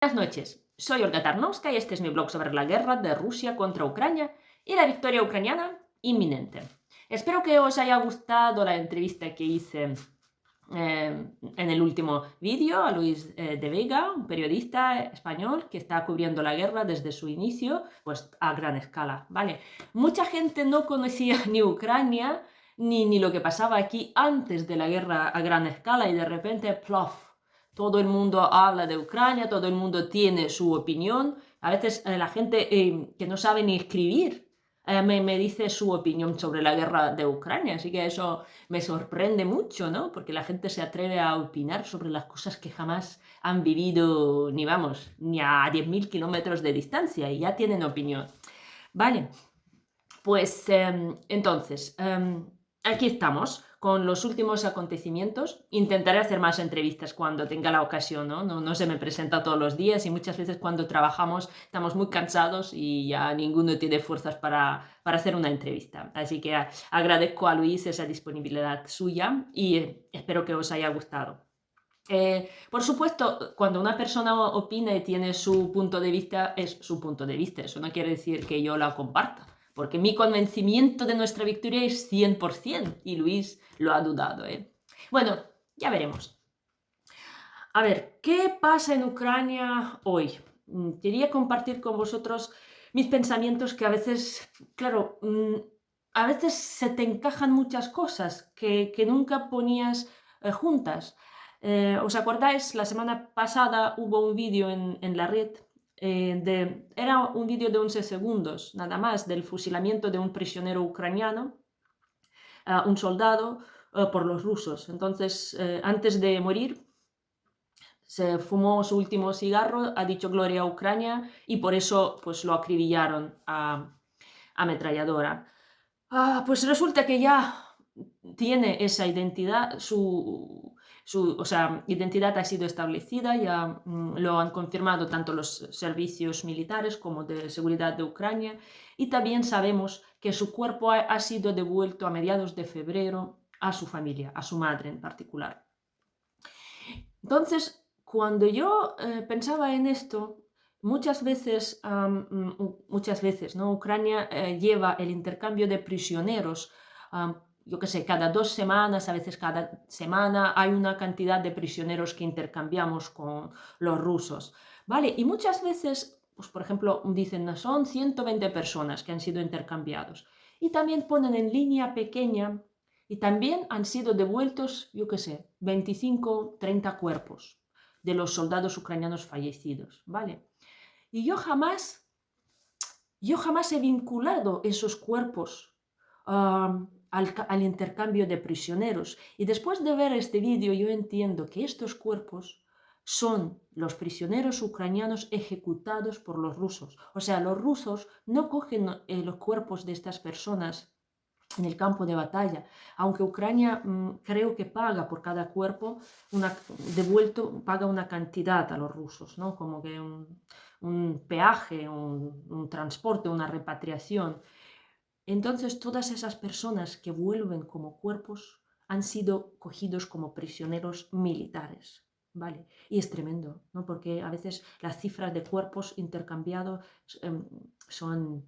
Buenas noches, soy Olga Tarnowska y este es mi blog sobre la guerra de Rusia contra Ucrania y la victoria ucraniana inminente. Espero que os haya gustado la entrevista que hice en el último vídeo a Luis de Vega, un periodista español que está cubriendo la guerra desde su inicio, pues a gran escala, ¿vale? Mucha gente no conocía ni Ucrania ni lo que pasaba aquí antes de la guerra a gran escala y de repente, plof, todo el mundo habla de Ucrania, todo el mundo tiene su opinión. A veces la gente que no sabe ni escribir me dice su opinión sobre la guerra de Ucrania, así que eso me sorprende mucho, ¿no? Porque la gente se atreve a opinar sobre las cosas que jamás han vivido, ni vamos, ni a 10.000 kilómetros de distancia y ya tienen opinión. Vale, pues entonces, aquí estamos con los últimos acontecimientos. Intentaré hacer más entrevistas cuando tenga la ocasión, ¿no? No se me presenta todos los días y muchas veces cuando trabajamos estamos muy cansados y ya ninguno tiene fuerzas para hacer una entrevista. Así que agradezco a Luis esa disponibilidad suya y espero que os haya gustado. Por supuesto, cuando una persona opina y tiene su punto de vista, es su punto de vista. Eso no quiere decir que yo la comparta, porque mi convencimiento de nuestra victoria es 100% y Luis lo ha dudado, ¿eh? Bueno, ya veremos. A ver, ¿qué pasa en Ucrania hoy? Quería compartir con vosotros mis pensamientos que a veces, claro, a veces se te encajan muchas cosas que nunca ponías juntas. ¿Os acordáis? La semana pasada hubo un vídeo en la red, era un vídeo de 11 segundos, nada más, del fusilamiento de un prisionero ucraniano, un soldado, por los rusos. Entonces, antes de morir, se fumó su último cigarro, ha dicho Gloria a Ucrania y por eso pues lo acribillaron a ametralladora. Pues resulta que ya tiene esa identidad, o sea, identidad ha sido establecida, ya lo han confirmado tanto los servicios militares como de seguridad de Ucrania y también sabemos que su cuerpo ha sido devuelto a mediados de febrero a su familia, a su madre en particular. Entonces, cuando yo pensaba en esto, muchas veces, ¿no? Ucrania lleva el intercambio de prisioneros, yo qué sé, cada 2 semanas, a veces cada semana hay una cantidad de prisioneros que intercambiamos con los rusos, ¿vale? Y muchas veces, pues por ejemplo, dicen, "No, son 120 personas que han sido intercambiados". Y también ponen en línea pequeña y también han sido devueltos, yo qué sé, 25, 30 cuerpos de los soldados ucranianos fallecidos, ¿vale? Y yo jamás he vinculado esos cuerpos al intercambio de prisioneros. Y después de ver este vídeo yo entiendo que estos cuerpos son los prisioneros ucranianos ejecutados por los rusos. O sea, los rusos no cogen los cuerpos de estas personas en el campo de batalla, aunque Ucrania creo que paga por cada cuerpo, devuelto, paga una cantidad a los rusos, ¿no? Como que un peaje, un transporte, una repatriación. Entonces todas esas personas que vuelven como cuerpos han sido cogidos como prisioneros militares. ¿Vale? Y es tremendo, ¿no? Porque a veces las cifras de cuerpos intercambiados son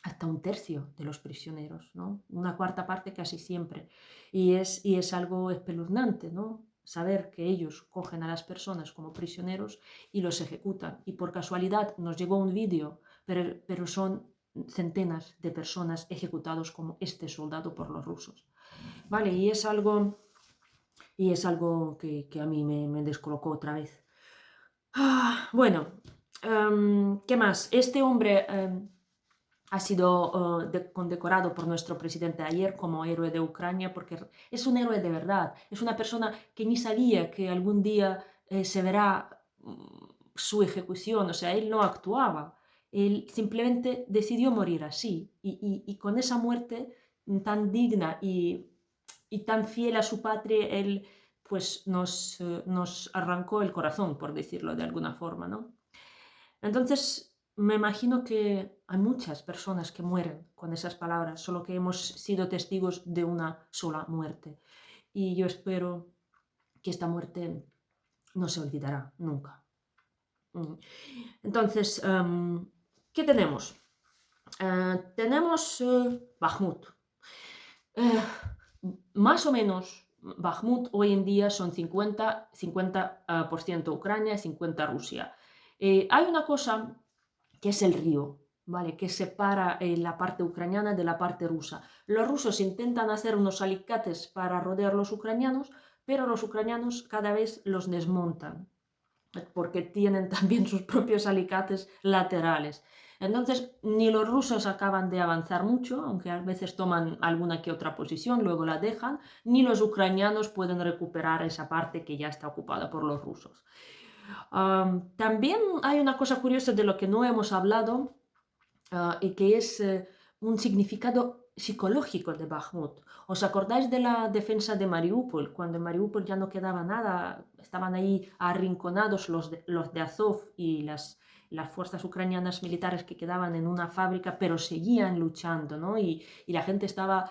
hasta un tercio de los prisioneros, ¿no? Una cuarta parte casi siempre. Y es algo espeluznante, ¿no? Saber que ellos cogen a las personas como prisioneros y los ejecutan. Y por casualidad nos llegó un vídeo, pero son centenas de personas ejecutados como este soldado por los rusos. Vale, y es algo que a mí me descolocó otra vez. Bueno, ¿qué más? Este hombre ha sido condecorado por nuestro presidente ayer como héroe de Ucrania porque es un héroe de verdad. Es una persona que ni sabía que algún día se verá su ejecución. O sea, él no actuaba. Él simplemente decidió morir así. Y con esa muerte tan digna y tan fiel a su patria, él pues nos arrancó el corazón, por decirlo de alguna forma, ¿no? Entonces, me imagino que hay muchas personas que mueren con esas palabras, solo que hemos sido testigos de una sola muerte. Y yo espero que esta muerte no se olvidará nunca. Mm. Entonces, ¿qué tenemos? Tenemos Bakhmut. Eh, Más o menos, Bakhmut hoy en día son 50% Ucrania y 50% Rusia. Hay una cosa que es el río, ¿vale? Que separa la parte ucraniana de la parte rusa. Los rusos intentan hacer unos alicates para rodear los ucranianos, pero los ucranianos cada vez los desmontan porque tienen también sus propios alicates laterales. Entonces, ni los rusos acaban de avanzar mucho, aunque a veces toman alguna que otra posición, luego la dejan, ni los ucranianos pueden recuperar esa parte que ya está ocupada por los rusos. También hay una cosa curiosa de lo que no hemos hablado, y que es un significado psicológico de Bakhmut. ¿Os acordáis de la defensa de Mariupol? Cuando en Mariupol ya no quedaba nada, estaban ahí arrinconados los de Azov y las fuerzas ucranianas militares que quedaban en una fábrica, pero seguían luchando, ¿no? Y la gente estaba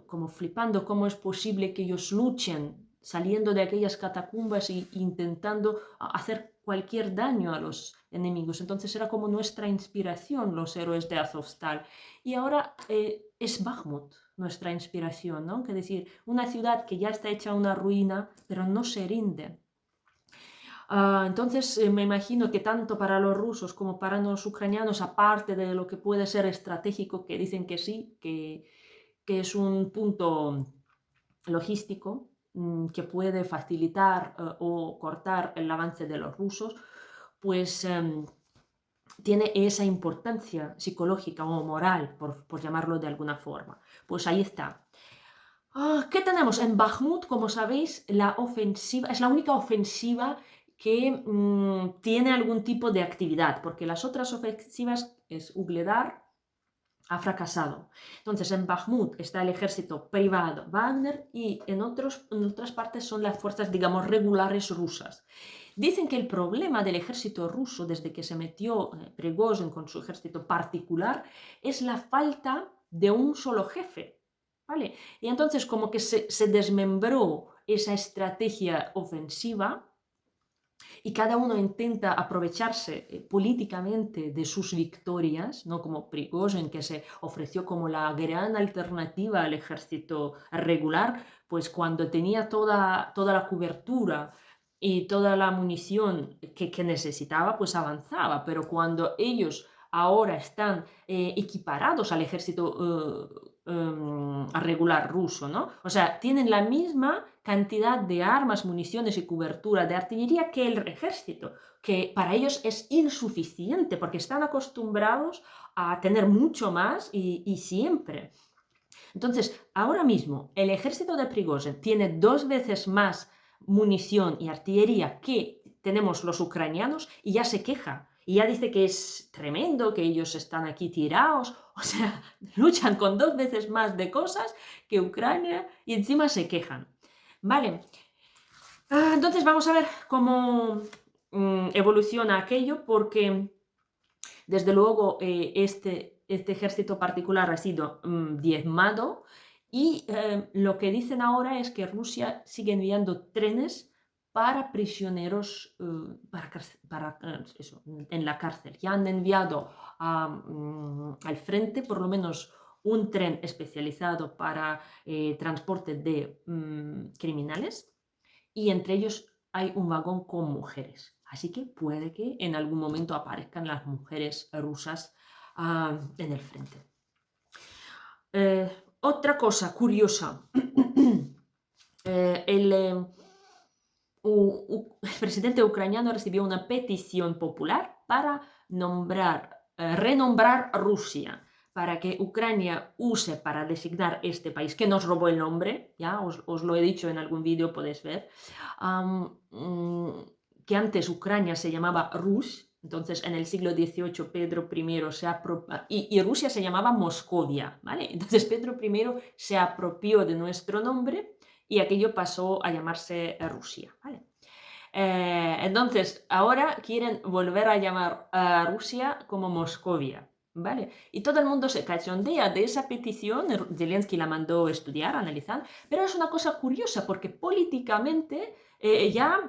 como flipando cómo es posible que ellos luchen saliendo de aquellas catacumbas e intentando hacer cualquier daño a los enemigos. Entonces era como nuestra inspiración, los héroes de Azovstal. Y ahora es Bakhmut nuestra inspiración, ¿no? Es decir, una ciudad que ya está hecha una ruina, pero no se rinde. Entonces me imagino que tanto para los rusos como para los ucranianos, aparte de lo que puede ser estratégico, que dicen que sí, que es un punto logístico que puede facilitar o cortar el avance de los rusos, pues tiene esa importancia psicológica o moral, por llamarlo de alguna forma. Pues ahí está. ¿Qué tenemos? En Bakhmut, como sabéis, la ofensiva es la única ofensiva que tiene algún tipo de actividad, porque las otras ofensivas es Ugledar, ha fracasado. Entonces, en Bakhmut está el ejército privado Wagner y en otras partes son las fuerzas, digamos, regulares rusas. Dicen que el problema del ejército ruso desde que se metió Prigozhin con su ejército particular es la falta de un solo jefe, ¿vale? Y entonces como que se desmembró esa estrategia ofensiva y cada uno intenta aprovecharse políticamente de sus victorias, ¿no? Como Prigozhin, que se ofreció como la gran alternativa al ejército regular, pues cuando tenía toda la cobertura y toda la munición que necesitaba, pues avanzaba, pero cuando ellos ahora están equiparados al ejército regular ruso, ¿no? O sea, tienen la misma cantidad de armas, municiones y cobertura de artillería que el ejército, que para ellos es insuficiente porque están acostumbrados a tener mucho más y siempre. Entonces, ahora mismo el ejército de Prigozhin tiene 2 veces más munición y artillería que tenemos los ucranianos y ya se queja. Y ya dice que es tremendo, que ellos están aquí tirados. O sea, luchan con 2 veces más de cosas que Ucrania y encima se quejan. Vale. Entonces vamos a ver cómo evoluciona aquello, porque desde luego este ejército particular ha sido diezmado y lo que dicen ahora es que Rusia sigue enviando trenes para prisioneros en la cárcel. Ya han enviado al frente por lo menos un tren especializado para transporte de criminales y entre ellos hay un vagón con mujeres. Así que puede que en algún momento aparezcan las mujeres rusas en el frente. Otra cosa curiosa. El presidente ucraniano recibió una petición popular para renombrar Rusia, para que Ucrania use para designar este país, que nos robó el nombre, ya os lo he dicho en algún vídeo, podéis ver, que antes Ucrania se llamaba Rus, entonces en el siglo XVIII Pedro I y Rusia se llamaba Moscovia, ¿vale? Entonces Pedro I se apropió de nuestro nombre y aquello pasó a llamarse Rusia, ¿vale? Entonces, ahora quieren volver a llamar a Rusia como Moscovia, ¿vale? Y todo el mundo se cachondea de esa petición, Zelensky la mandó estudiar, analizar, pero es una cosa curiosa porque políticamente ya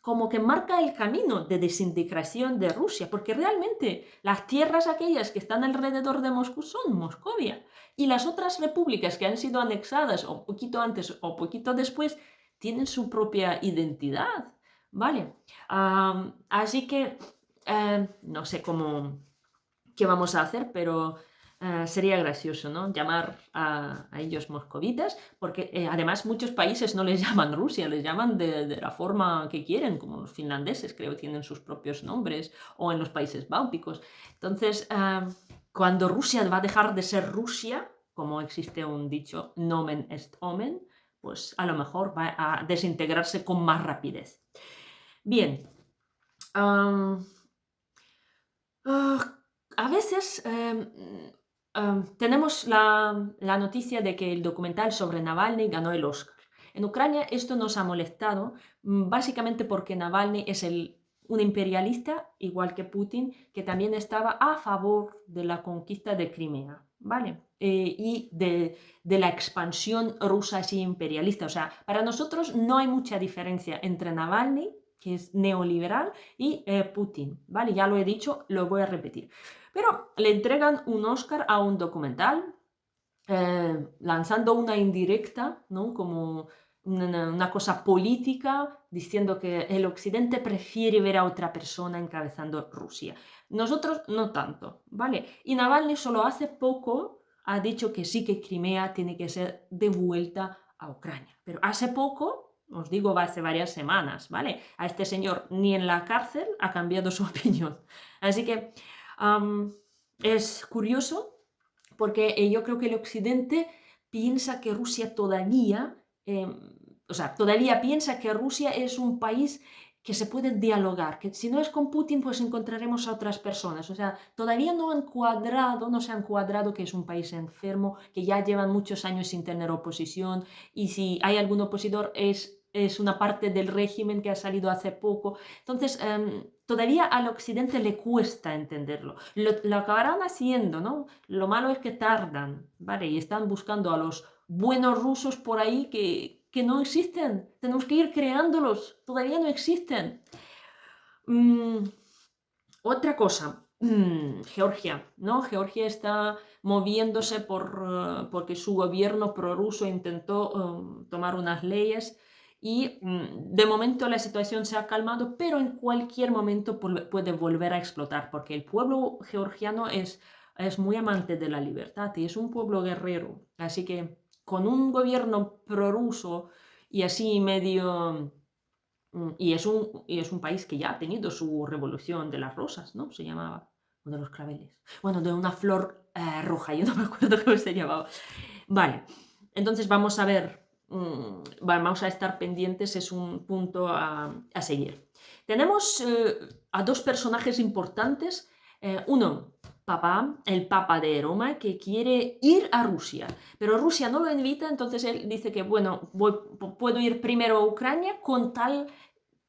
como que marca el camino de desintegración de Rusia, porque realmente las tierras aquellas que están alrededor de Moscú son Moscovia, y las otras repúblicas que han sido anexadas o poquito antes o poquito después tienen su propia identidad, ¿vale? Así que no sé qué vamos a hacer, pero sería gracioso, ¿no? Llamar a ellos moscovitas, porque además muchos países no les llaman Rusia, les llaman de la forma que quieren, como los finlandeses, creo, tienen sus propios nombres, o en los países bálticos. Entonces, cuando Rusia va a dejar de ser Rusia, como existe un dicho, nomen est omen, pues a lo mejor va a desintegrarse con más rapidez. Bien. A veces tenemos la noticia de que el documental sobre Navalny ganó el Oscar. En Ucrania esto nos ha molestado, básicamente porque Navalny es un imperialista, igual que Putin, que también estaba a favor de la conquista de Crimea, ¿vale? Y de la expansión rusa así imperialista. O sea, para nosotros no hay mucha diferencia entre Navalny, que es neoliberal, y Putin, ¿vale? Ya lo he dicho, lo voy a repetir. Pero le entregan un Oscar a un documental, lanzando una indirecta, ¿no? Como una cosa política, diciendo que el Occidente prefiere ver a otra persona encabezando Rusia. Nosotros no tanto, ¿vale? Y Navalny solo hace poco ha dicho que sí, que Crimea tiene que ser devuelta a Ucrania. Pero hace poco, os digo, hace varias semanas, ¿vale? A este señor ni en la cárcel ha cambiado su opinión. Así que es curioso porque yo creo que el Occidente piensa que Rusia todavía, todavía piensa que Rusia es un país que se puede dialogar, que si no es con Putin, pues encontraremos a otras personas. O sea, todavía no se han cuadrado que es un país enfermo, que ya llevan muchos años sin tener oposición, y si hay algún opositor es una parte del régimen que ha salido hace poco. Entonces, todavía al Occidente le cuesta entenderlo. Lo acabarán haciendo, ¿no? Lo malo es que tardan, ¿vale? Y están buscando a los buenos rusos por ahí que no existen. Tenemos que ir creándolos. Todavía no existen. Otra cosa. Georgia, ¿no? Georgia está moviéndose porque su gobierno prorruso intentó tomar unas leyes y de momento la situación se ha calmado, pero en cualquier momento puede volver a explotar, porque el pueblo georgiano es muy amante de la libertad y es un pueblo guerrero. Así que con un gobierno prorruso y así medio... Y es un país que ya ha tenido su revolución de las rosas, ¿no? Se llamaba, o de los claveles. Bueno, de una flor roja, yo no me acuerdo cómo se llamaba. Vale, entonces vamos a ver, vamos a estar pendientes, es un punto a seguir. Tenemos a dos personajes importantes. Uno, el Papa de Roma, que quiere ir a Rusia, pero Rusia no lo invita, entonces él dice que, bueno, puedo ir primero a Ucrania con tal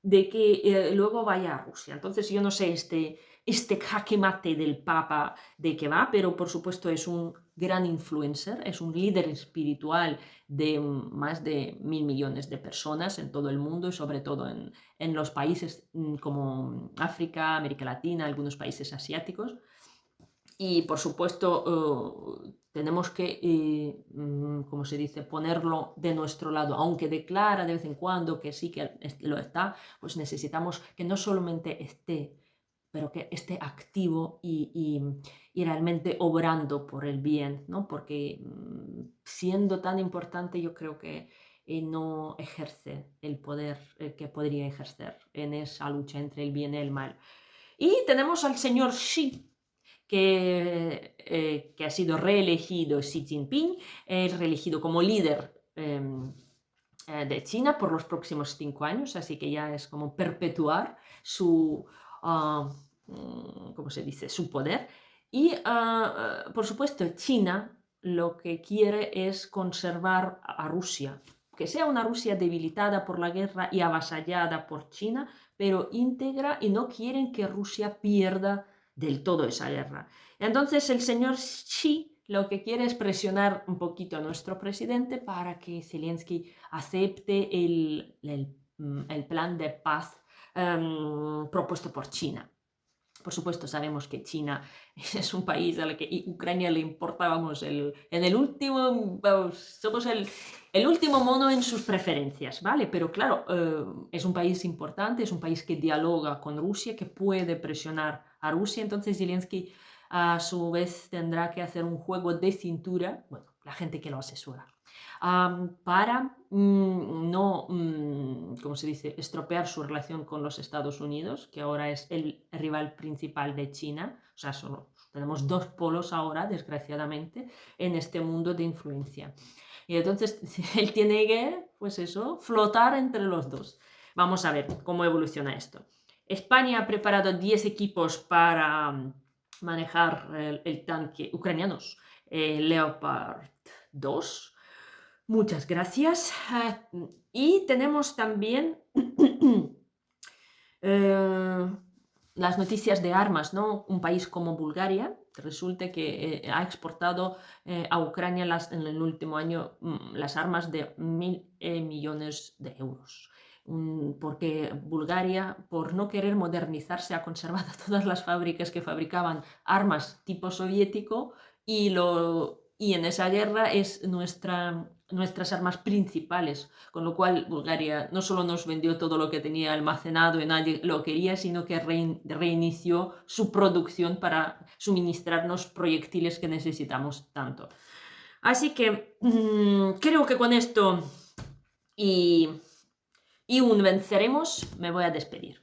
de que luego vaya a Rusia. Entonces yo no sé este jaque mate del Papa de qué va, pero por supuesto es un gran influencer, es un líder espiritual de más de 1.000 millones de personas en todo el mundo y sobre todo en los países como África, América Latina, algunos países asiáticos. Y por supuesto tenemos que, como se dice, ponerlo de nuestro lado, aunque declara de vez en cuando que sí que lo está, pues necesitamos que no solamente esté, pero que esté activo y realmente obrando por el bien, ¿no? Porque siendo tan importante yo creo que no ejerce el poder que podría ejercer en esa lucha entre el bien y el mal. Y tenemos al señor Xi, que ha sido reelegido Xi Jinping, es reelegido como líder de China por los próximos 5 años, así que ya es como perpetuar su, ¿cómo se dice?, su poder. Y, por supuesto, China lo que quiere es conservar a Rusia, que sea una Rusia debilitada por la guerra y avasallada por China, pero íntegra, y no quieren que Rusia pierda del todo esa guerra. Entonces el señor Xi lo que quiere es presionar un poquito a nuestro presidente para que Zelensky acepte el plan de paz propuesto por China. Por supuesto, sabemos que China es un país al que Ucrania le importa, vamos, somos el último mono en sus preferencias, ¿vale? Pero claro, es un país importante, es un país que dialoga con Rusia, que puede presionar a Rusia, entonces Zelensky a su vez tendrá que hacer un juego de cintura, bueno, la gente que lo asesora, para no, ¿cómo se dice?, estropear su relación con los Estados Unidos, que ahora es el rival principal de China. O sea, tenemos dos polos ahora, desgraciadamente, en este mundo de influencia. Y entonces él tiene que, pues eso, flotar entre los dos. Vamos a ver cómo evoluciona esto. España ha preparado 10 equipos para manejar el tanque ucranianos Leopard 2. Muchas gracias. Y tenemos también las noticias de armas, ¿no? Un país como Bulgaria, resulta que ha exportado a Ucrania en el último año las armas de 1.000 millones de euros. Porque Bulgaria, por no querer modernizarse, ha conservado todas las fábricas que fabricaban armas tipo soviético y en esa guerra es nuestras armas principales, con lo cual Bulgaria no solo nos vendió todo lo que tenía almacenado y nadie lo quería, sino que reinició su producción para suministrarnos proyectiles que necesitamos tanto. Así que creo que con esto y un venceremos me voy a despedir.